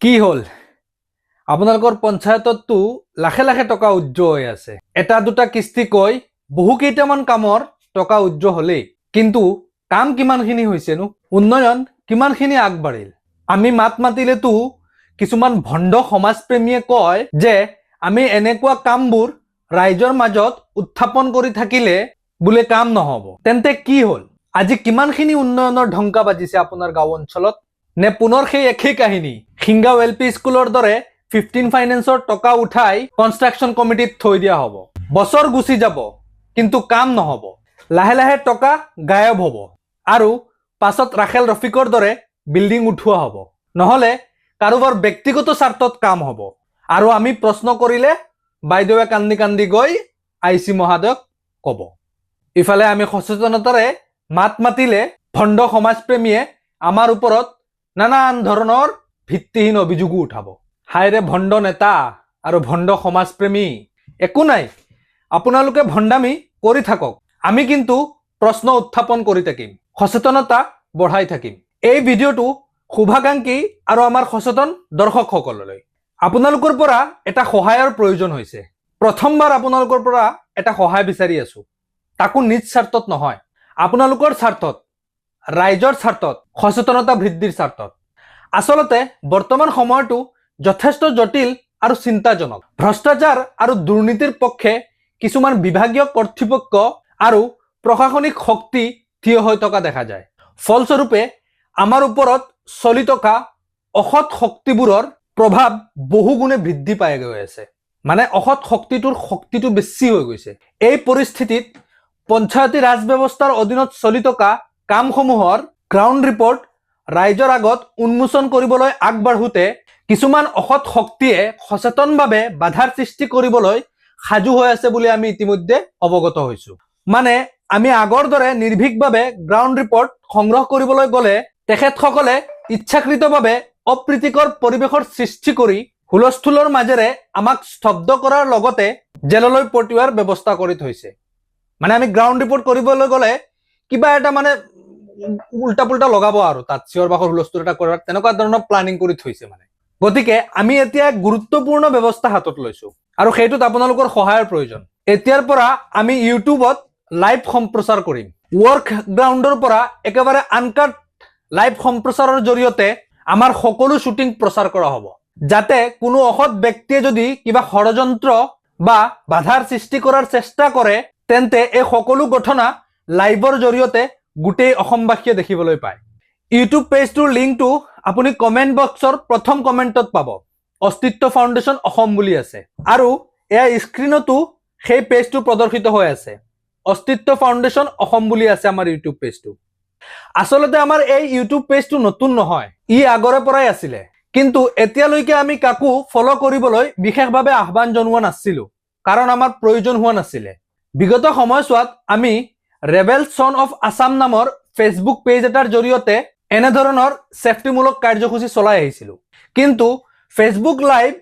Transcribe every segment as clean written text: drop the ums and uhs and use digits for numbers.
কি হল আপোনালোকৰ পঞ্চায়ততো লাখে লাখে টকা উজ্জ্ব হৈ আছে। এটা দুটা কিস্তি কৈ বহু কেইটামান কামৰ টকা উজ্জ্ব হলেই, কিন্তু কাম কিমানখিনি হৈছেনো? উন্নয়ন কিমানখিনি আগবাঢ়িল? আমি মাত মাতিলেতো কিছুমান ভণ্ড সমাজপ্ৰেমীয়ে কয় যে আমি এনেকুৱা কামবোৰ ৰাইজৰ মাজত উত্থাপন কৰি থাকিলে বোলে কাম নহব। তেন্তে কি হল? আজি কিমানখিনি উন্নয়নৰ ঢংকা বাজিছে আপোনাৰ গাঁও অঞ্চলত? নে পুনৰ সেই একেই কাহিনী? সিংগাঁও LP স্কুলৰ দৰে 15 ফাইনেন্সৰ টকা উঠাই কনষ্ট্ৰাকশ্যন কমিটিত থৈ দিয়া হ'ব। বছৰ গুচি যাব কিন্তু কাম নহব। লাহে লাহে টকা গায়ব হ'ব আৰু পাছত ৰাখেল ৰফিকৰ দৰে বিল্ডিং উঠোৱা হ'ব, নহলে কাৰোবাৰ ব্যক্তিগত স্বাৰ্থত কাম হ'ব। আৰু আমি প্ৰশ্ন কৰিলে বাইদেৱে কান্দি কান্দি গৈ IC মহাদয়ক ক'ব। ইফালে আমি সচেতনতাৰে মাত মাতিলে ভণ্ড সমাজপ্ৰেমীয়ে আমাৰ ওপৰত নানান ধৰণৰ ভিত্তিহীন অভিযোগো উঠাব। হায়ৰে ভণ্ড নেতা আৰু ভণ্ড সমাজপ্ৰেমী, একো নাই, আপোনালোকে ভণ্ডামি কৰি থাকক, আমি কিন্তু প্ৰশ্ন উত্থাপন কৰি থাকিম, সচেতনতা বঢ়াই থাকিম। এই ভিডিঅ'টো শুভাকাংক্ষী আৰু আমাৰ সচেতন দৰ্শকসকললৈ আপোনালোকৰ পৰা এটা সহায়ৰ প্ৰয়োজন হৈছে। প্ৰথমবাৰ আপোনালোকৰ পৰা এটা সহায় বিচাৰি আছো, তাকো নিজ স্বাৰ্থত নহয়, আপোনালোকৰ স্বাৰ্থত, ৰাইজৰ স্বাৰ্থত, সচেতনতা বৃদ্ধিৰ স্বাৰ্থত। আচলতে বৰ্তমান সময়টো যথেষ্ট জটিল আৰু চিন্তাজনক। ভ্ৰষ্টাচাৰ আৰু দুৰ্নীতিৰ পক্ষে কিছুমান বিভাগীয় কৰ্তৃপক্ষ আৰু প্ৰশাসনিক শক্তি থিয় হৈ থকা দেখা যায়। ফলস্বৰূপে আমাৰ ওপৰত চলি থকা অসৎ শক্তিবোৰৰ প্ৰভাৱ বহুগুণে বৃদ্ধি পাই গৈ আছে। মানে অসৎ শক্তিটো বেছি হৈ গৈছে। এই পৰিস্থিতিত পঞ্চায়তী ৰাজ ব্যৱস্থাৰ অধীনত চলি থকা কামসমূহৰ গ্ৰাউণ্ড ৰিপৰ্ট ৰাইজৰ আগত উন্মোচন কৰিবলৈ আগবাঢ়োতে কিছুমান অসৎ শক্তিয়ে সচেতনভাৱে বাধাৰ সৃষ্টি কৰিবলৈ সাজু হৈ আছে বুলি আমি ইতিমধ্যে অৱগত হৈছো। মানে আমি আগৰ দৰে নিৰ্ভীকভাৱে গ্ৰাউণ্ড ৰিপৰ্ট সংগ্ৰহ কৰিবলৈ গ'লে তেখেতসকলে ইচ্ছাকৃতভাৱে অপ্ৰীতিকৰ পৰিৱেশৰ সৃষ্টি কৰি হুলস্থুলৰ মাজেৰে আমাক স্তব্ধ কৰাৰ লগতে জেললৈ পঠিওৱাৰ ব্যৱস্থা কৰি থৈছে। মানে আমি গ্ৰাউণ্ড ৰিপৰ্ট কৰিবলৈ গ'লে কিবা এটা মানে উল্টা পুল্টা লগাব আৰু তাত চিঞৰ বাখৰ হুলস্থুল এটা কৰাৰ তেনেকুৱা ধৰণৰ প্লানিং কৰি থৈছে। মানে গতিকে আমি এতিয়া গুৰুত্বপূৰ্ণ ব্যৱস্থা হাতত লৈছো আৰু সেইটোত আপোনালোকৰ সহায়ৰ প্ৰয়োজন। এতিয়াৰ পৰা আমি ইউটিউবত লাইভ সম্প্ৰচাৰ কৰিম। ৱৰ্ক গ্ৰাউণ্ডৰ পৰা একেবাৰে আনকাট লাইভ সম্প্ৰচাৰৰ জৰিয়তে আমাৰ সকলো শ্বুটিং প্ৰচাৰ কৰা হ'ব, যাতে কোনো অসৎ ব্যক্তিয়ে যদি কিবা ষড়যন্ত্ৰ বা বাধাৰ সৃষ্টি কৰাৰ চেষ্টা কৰে তেন্তে এই সকলো ঘটনা লাইভৰ জৰিয়তে গোটেই অসমবাসীয়ে দেখিবলৈ পায়। ইউটিউব পেজটোৰ লিংকটো আপুনি কমেণ্ট বক্সৰ প্ৰথম কমেণ্টত পাব। অস্তিত্ব ফাউণ্ডেশ্যন অসম বুলি আছে আৰু এয়া স্ক্ৰীনতো সেই পেজটো প্ৰদৰ্শিত হৈ আছে। অস্তিত্ব ফাউণ্ডেশ্যন অসম বুলি আছে আমাৰ ইউটিউব পেজটো। আচলতে আমাৰ এই ইউটিউব পেজটো নতুন নহয়, ই আগৰে পৰাই আছিলে, কিন্তু এতিয়ালৈকে আমি কাকো ফলো কৰিবলৈ বিশেষভাৱে আহ্বান জনোৱা নাছিলো, কাৰণ আমাৰ প্ৰয়োজন হোৱা নাছিলে। বিগত সময়ছোৱাত আমি ৰেবেল সন অফ আছাম নামৰ ফেচবুক পেজ এটাৰ জৰিয়তে এনেধৰণৰ চেফটিমূলক কাৰ্যসূচী চলাই আহিছিলো, কিন্তু ফেচবুক লাইভ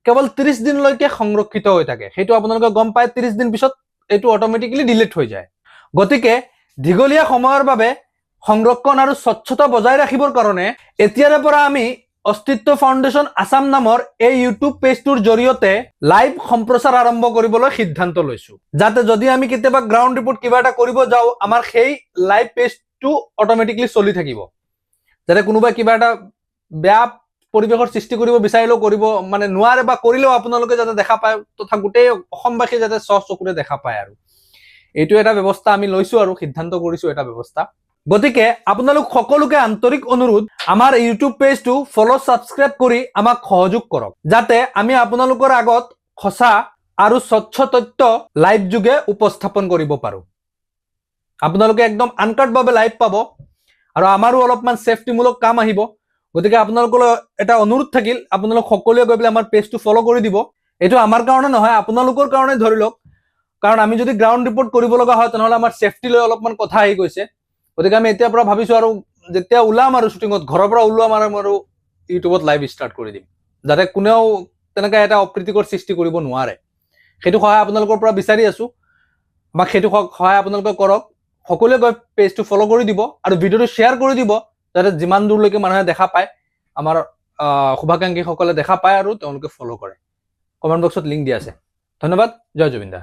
কেৱল 30 দিনলৈকে সংৰক্ষিত হৈ থাকে। সেইটো আপোনালোকে গম পায়, 30 দিন পিছত এইটো অট'মেটিকলি ডিলিট হৈ যায়। গতিকে দীঘলীয়া সময়ৰ বাবে সংৰক্ষণ আৰু স্বচ্ছতা বজাই ৰাখিবৰ কাৰণে এতিয়াৰে পৰা আমি অস্তিত্ব ফাউণ্ডেশ্যন আছাম নামৰ এই ইউটিউব পেজটোৰ জৰিয়তে লাইভ সম্প্ৰচাৰ আৰম্ভ কৰিবলৈ সিদ্ধান্ত লৈছো, যাতে যদি আমি কেতিয়াবা গ্ৰাউণ্ড ৰিপৰ্ট কিবা এটা কৰিব যাওঁ আমাৰ সেই লাইভ পেজটো অট'মেটিকলি চলি থাকিব, যাতে কোনোবাই কিবা এটা বেয়া পৰিৱেশৰ সৃষ্টি কৰিব বিচাৰিলেও কৰিব মানে নোৱাৰে, বা কৰিলেও আপোনালোকে যাতে দেখা পায়, তথা গোটেই অসমবাসী যাতে চকুৰে দেখা পায়। আৰু এইটো এটা ব্যৱস্থা আমি লৈছো আৰু সিদ্ধান্ত কৰিছো এটা ব্যৱস্থা। গতিকে আপোনালোক সকলোকে আন্তৰিক অনুৰোধ, আমাৰ ইউটিউব পেজটো ফলো ছাবস্ক্ৰাইব কৰি আমাক সহযোগ কৰক, যাতে আমি আপোনালোকৰ আগত সঁচা আৰু স্বচ্ছ তথ্য লাইভ যোগে উপস্থাপন কৰিব পাৰো। আপোনালোকে একদম আনকাটভাৱে লাইভ পাব আৰু আমাৰো অলপমান চেফটিমূলক কাম আহিব। গতিকে আপোনালোকলৈ এটা অনুৰোধ থাকিল, আপোনালোক সকলোৱে গৈ পেলাই আমাৰ পেজটো ফলো কৰি দিব। এইটো আমাৰ কাৰণে নহয়, আপোনালোকৰ কাৰণে ধৰি লওক, কাৰণ আমি যদি গ্ৰাউণ্ড ৰিপৰ্ট কৰিব লগা হয় তেনেহ'লে আমাৰ চেফটি লৈ অলপমান কথা আহি গৈছে। গতিকে আমি এতিয়াৰ পৰা ভাবিছো আৰু যেতিয়া ওলাম আৰু শ্বুটিঙত ঘৰৰ পৰা ওলোৱা আৰু ইউটিউবত লাইভ ষ্টাৰ্ট কৰি দিম, যাতে কোনেও তেনেকৈ এটা অপ্ৰীতিকৰ সৃষ্টি কৰিব নোৱাৰে। সেইটো সহায় আপোনালোকৰ পৰা বিচাৰি আছো, বা সেইটো সহায় আপোনালোকে কৰক। সকলোৱে গৈ পেজটো ফলো কৰি দিব আৰু ভিডিঅ'টো শ্বেয়াৰ কৰি দিব, যাতে যিমান দূৰলৈকে মানুহে দেখা পায় আমাৰ শুভাকাংক্ষীসকলে দেখা পায় আৰু তেওঁলোকে ফ'ল' কৰে। কমেণ্ট বক্সত লিংক দিয়া আছে। ধন্যবাদ। জয় জুবিন দা।